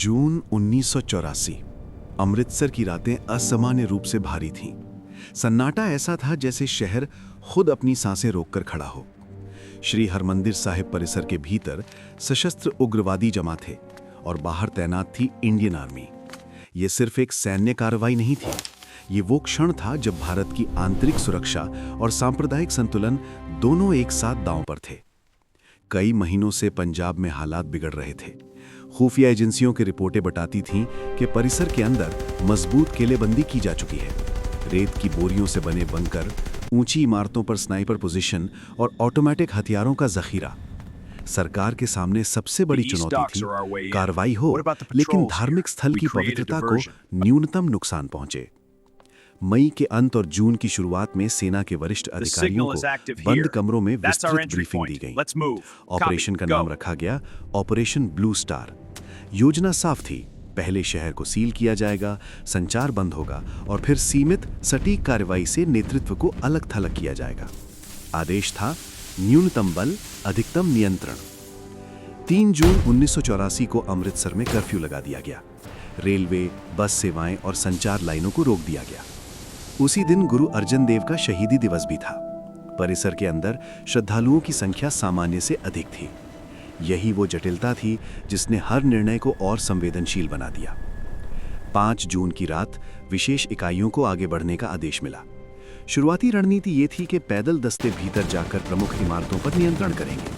जून 1984। अमृतसर की रातें असामान्य रूप से भारी थीं। सन्नाटा ऐसा था जैसे शहर खुद अपनी सांसें रोककर खड़ा हो। श्री हरमंदिर साहिब परिसर के भीतर सशस्त्र उग्रवादी जमा थे और बाहर तैनात थी इंडियन आर्मी। ये सिर्फ एक सैन्य कार्रवाई नहीं थी, ये वो क्षण था जब भारत की आंतरिक सुरक्षा और सांप्रदायिक संतुलन दोनों एक साथ दांव पर थे। कई महीनों से पंजाब में हालात बिगड़ रहे थे। खुफिया एजेंसियों की रिपोर्टें बताती थीं कि परिसर के अंदर मजबूत किलेबंदी की जा चुकी है। रेत की बोरियों से बने बंकर, ऊंची इमारतों पर स्नाइपर पोजीशन और ऑटोमेटिक हथियारों का जखीरा। सरकार के सामने सबसे बड़ी चुनौती थी कार्रवाई हो, लेकिन धार्मिक स्थल की पवित्रता को न्यूनतम नुकसान पहुंचे। मई के अंत और जून की शुरुआत में सेना के वरिष्ठ अधिकारियों को बंद कमरों में विस्तृत ब्रीफिंग दी गई। ऑपरेशन का नाम रखा गया ऑपरेशन ब्लू स्टार। योजना साफ थी, पहले शहर को सील किया जाएगा, संचार बंद होगा और फिर सीमित सटीक कार्रवाई से नेतृत्व को अलग थलग किया जाएगा। आदेश था न्यूनतम बल, अधिकतम नियंत्रण। 3 जून 1984 को अमृतसर में कर्फ्यू लगा दिया गया। रेलवे, बस सेवाएं और संचार लाइनों को रोक दिया गया। उसी दिन गुरु अर्जन देव का शहीदी दिवस भी था। परिसर के अंदर श्रद्धालुओं की संख्या सामान्य से अधिक थी। यही वो जटिलता थी जिसने हर निर्णय को और संवेदनशील बना दिया। 5 जून की रात विशेष इकाइयों को आगे बढ़ने का आदेश मिला। शुरुआती रणनीति ये थी कि पैदल दस्ते भीतर जाकर प्रमुख इमारतों पर नियंत्रण करेंगे,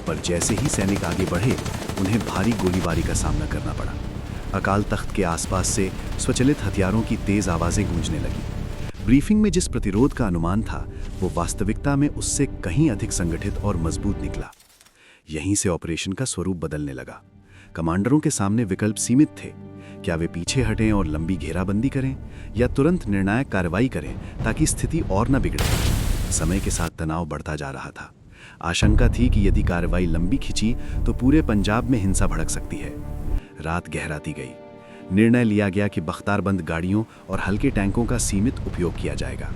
पर जैसे ही सैनिक आगे बढ़े उन्हें भारी गोलीबारी का सामना करना पड़ा। अकाल तख्त के आसपास से स्वचालित हथियारों की तेज आवाजें गूंजने लगी। ब्रीफिंग में जिस प्रतिरोध का अनुमान था वो वास्तविकता में उससे कहीं अधिक संगठित और मजबूत निकला। यहीं से ऑपरेशन का स्वरूप बदलने लगा। कमांडरों के सामने विकल्प सीमित थे। क्या वे पीछे हटें और लंबी घेराबंदी करें, या तुरंत निर्णायक कार्रवाई करें ताकि स्थिति और न बिगड़े। समय के साथ तनाव बढ़ता जा रहा था। आशंका थी कि यदि कार्रवाई लंबी खिंची तो पूरे पंजाब में हिंसा भड़क सकती है। रात गहराती गई। निर्णय लिया गया कि बख्तारबंद गाड़ियों और हल्के टैंकों का सीमित उपयोग किया जाएगा,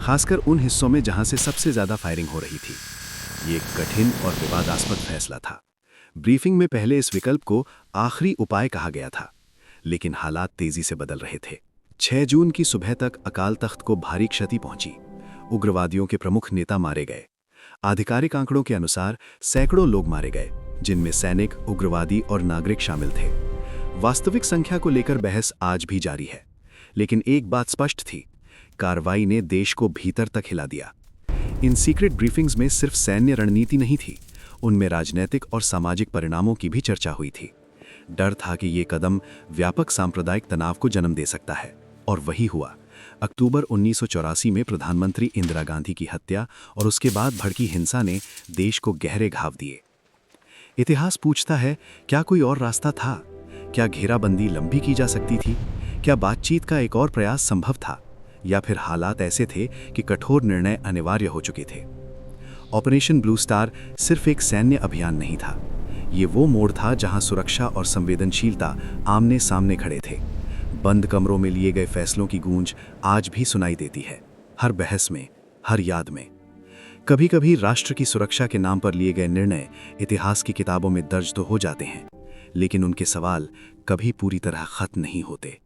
खासकर उन हिस्सों में जहां से सबसे ज्यादा फायरिंग हो रही थी। ये एक कठिन और विवादास्पद फैसला था। ब्रीफिंग में पहले इस विकल्प को आखिरी उपाय कहा गया था, लेकिन हालात तेजी से बदल रहे थे। 6 जून की सुबह तक अकाल तख्त को भारी क्षति पहुंची। उग्रवादियों के प्रमुख नेता मारे गए। आधिकारिक आंकड़ों के अनुसार सैकड़ों लोग मारे गए, जिनमें सैनिक, उग्रवादी और नागरिक शामिल थे। वास्तविक संख्या को लेकर बहस आज भी जारी है, लेकिन एक बात स्पष्ट थी, कार्रवाई ने देश को भीतर तक हिला दिया। इन सीक्रेट ब्रीफिंग्स में सिर्फ सैन्य रणनीति नहीं थी, उनमें राजनीतिक और सामाजिक परिणामों की भी चर्चा हुई थी। डर था कि ये कदम व्यापक सांप्रदायिक तनाव को जन्म दे सकता है, और वही हुआ। अक्टूबर 1984 में प्रधानमंत्री इंदिरा गांधी की हत्या और उसके बाद भड़की हिंसा ने देश को गहरे घाव दिए। इतिहास पूछता है, क्या कोई और रास्ता था? क्या घेराबंदी लंबी की जा सकती थी? क्या बातचीत का एक और प्रयास संभव था? या फिर हालात ऐसे थे कि कठोर निर्णय अनिवार्य हो चुके थे? ऑपरेशन ब्लू स्टार सिर्फ एक सैन्य अभियान नहीं था, ये वो मोड़ था जहां सुरक्षा और संवेदनशीलता आमने सामने खड़े थे। बंद कमरों में लिए गए फैसलों की गूंज आज भी सुनाई देती है, हर बहस में, हर याद में। कभी कभी राष्ट्र की सुरक्षा के नाम पर लिए गए निर्णय इतिहास की किताबों में दर्ज तो हो जाते हैं, लेकिन उनके सवाल कभी पूरी तरह खत्म नहीं होते।